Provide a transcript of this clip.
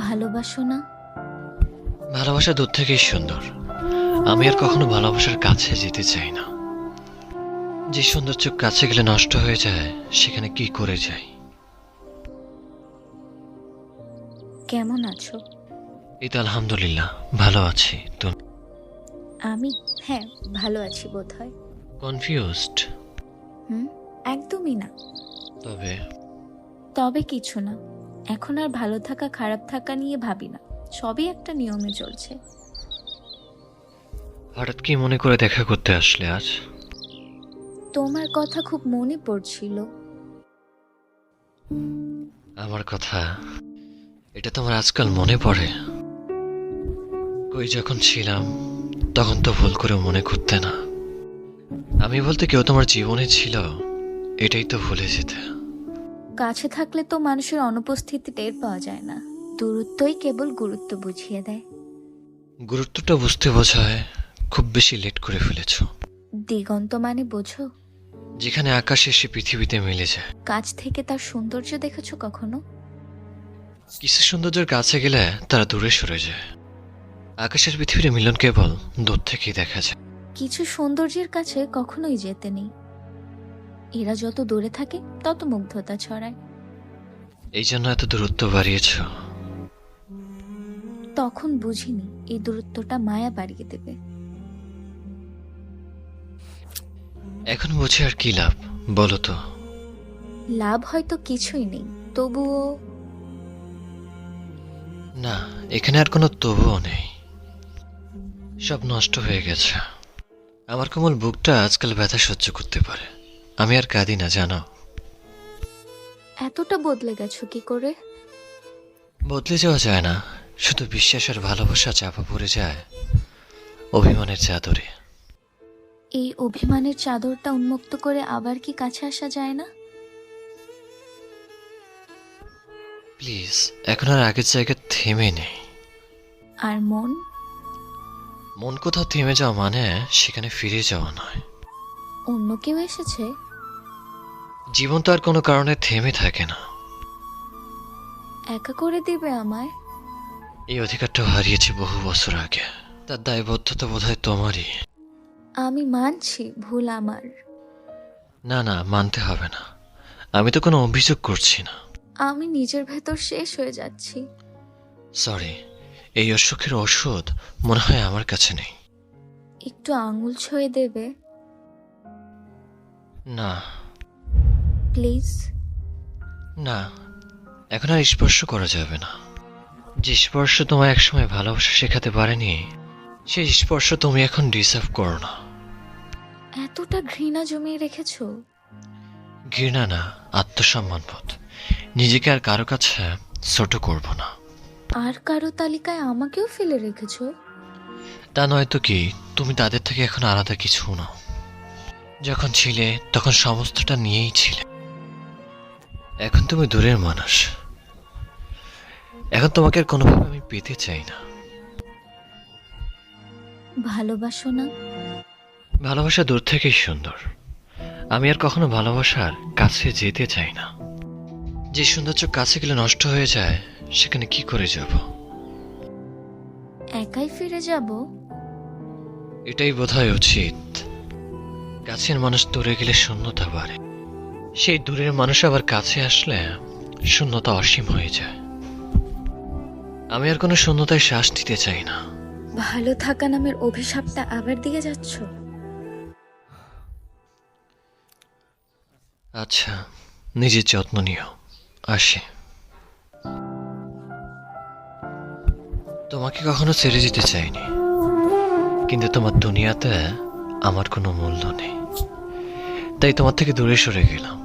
ভালোবাসো না? ভালোবাসা দূর থেকেই সুন্দর। আমি আর কখনো ভালোবাসার কাছে যেতে চাই না। যে সৌন্দর্য কাছে গেলে নষ্ট হয়ে যায়, সেখানে কি করে যাই? কেমন আছো? এই তো আলহামদুলিল্লাহ ভালো আছি। তুমি? আমি হ্যাঁ, ভালো আছি বোধহয়। কনফিউজড? হুম, একদমই না। তবে তবে কিছু না। এখন আর ভালো থাকা খারাপ থাকা নিয়ে ভাবি না, সবই একটা নিয়মে চলছে। হঠাৎ কি মনে করে দেখা করতে আসলে আজ? তোমার কথা খুব মনে পড়ছিল। আমার কথা? এটা তোমার আজকাল মনে পড়ে? কই যখন ছিলাম তখন তো ভুল করে মনে করতে না। আমি বলতে কেউ তোমার জীবনে ছিল, এটাই তো ভুলে যেতে। কাছে থাকলে তো মানুষের অনুপস্থিতি টের পাওয়া যায় না, দূরত্বই কেবল গুরুত্ব বুঝিয়ে দেয়। গুরুত্বটা বুঝতে বোঝায় খুব বেশি লেট করে ফেলেছ। দিগন্ত মানে বোঝো? যেখানে আকাশ এসে পৃথিবীতে মিলে যায়। কাছ থেকে তার সৌন্দর্য দেখেছো কখনো? কিছু সৌন্দর্যের কাছে গেলে তারা দূরে সরে যায়। আকাশের পৃথিবীর মিলন কেবল দূর থেকেই দেখা যায়। কিছু সৌন্দর্যের কাছে কখনোই যেতে নেই, এরা যত দূরে থাকে তত মুগ্ধতা ছড়ায়। এই জন্য এত দূরত্ব বাড়িয়েছ। তখন বুঝিনি এই দূরত্বটা মায়া বাড়িয়ে দেবে। এখন বুঝে আর কি লাভ, বলো তো? লাভ হয়তো কিছুই নেই, তবুও না, এখানে আর কোনো তবুও নেই। সব নষ্ট হয়ে গেছে। আমার কোমল বুকটা আজকাল ব্যথা সহ্য করতে পারে। আমি আর কাঁদি না, জানো? এতটা বদলে গেছো কি করে? বদলে যাওয়া যায় না, শুধু বিশ্বাস আর ভালোবাসা চাপা পড়ে যায় অভিমানের চাদরে। এই অভিমানের চাদরটা উন্মুক্ত করে আবার কি কাছে আসা যায় না? প্লিজ, এখন আর আগের জায়গায় থেমে নেই। আর মন? মন কোথাও থেমে যাওয়া মানে সেখানে ফিরে যাওয়া নয়। অন্য কেউ এসেছে? জীবন তো আর কোনো কারণে থেমে থাকে না। একা করে দিবে আমায়? এই অধিকারটা হারিয়েছি বহু বছর আগে। তার দায়বদ্ধতা বোধহয় তোমারই। আমি মানছি ভুল আমার। না না, মানতে হবে না। আমি তো কোনো অভিযোগ করছি না। আমি নিজের ভেতর শেষ হয়ে যাচ্ছি। সরি, এই অসুখের ওষুধ মনে হয় আমার কাছে নেই। একটু আঙুল ছুঁয়ে দেবে না প্লিজ? না, এখন আর স্পর্শ করা যাবে না। যে স্পর্শ তোমায় একসময় ভালোবাসা শেখাতে পারেনি, সেই স্পর্শ তুমি এখন ডিজার্ভ করো না। এতটা ঘৃণা জমিয়ে রেখেছো? ঘৃণা না, আত্মসম্মানবোধ। নিজেকে আর কারো কাছে ছোট করব না। আর কারো তালিকায় আমাকেও ফেলে রেখেছো? তা নয় তো কি, তুমি তাদের থেকে এখন আলাদা কিছু নাও। যখন ছিলে তখন সমস্তটা নিয়েই ছিলে। এখন তুমি দূরের মানুষ। এখন তোমাকে আর কোনোভাবে আমি পেতে চাই না। ভালোবাসো না? ভালোবাসা দূর থেকেই সুন্দর। আমি আর কখনো ভালোবাসার কাছে যেতে চাই না। যে সৌন্দর্য কাছে গেলে নষ্ট হয়ে যায়, সেখানে কি করে যাব? একাই ফিরে যাব? এটাই বোধহয় উচিত। কাছের মানুষ দূরে গেলে শূন্যতা বাড়ে, সেই দূরের মানুষ আবার কাছে আসলে শূন্যতা অসীম হয়ে যায়। আমি আর কোনো শূন্যতায় শ্বাস নিতে চাই না। ভালো থাকা নামের অভিশাপটা আবার দিয়ে যাচ্ছ? আচ্ছা, নিজের যত্ন নিও। আসি। তোমাকে কখনো ছেড়ে যেতে চাইনি, কিন্তু তোমার দুনিয়াতে আমার কোনো মূল্য নেই। তাই তোমার থেকে দূরে সরে গেলাম।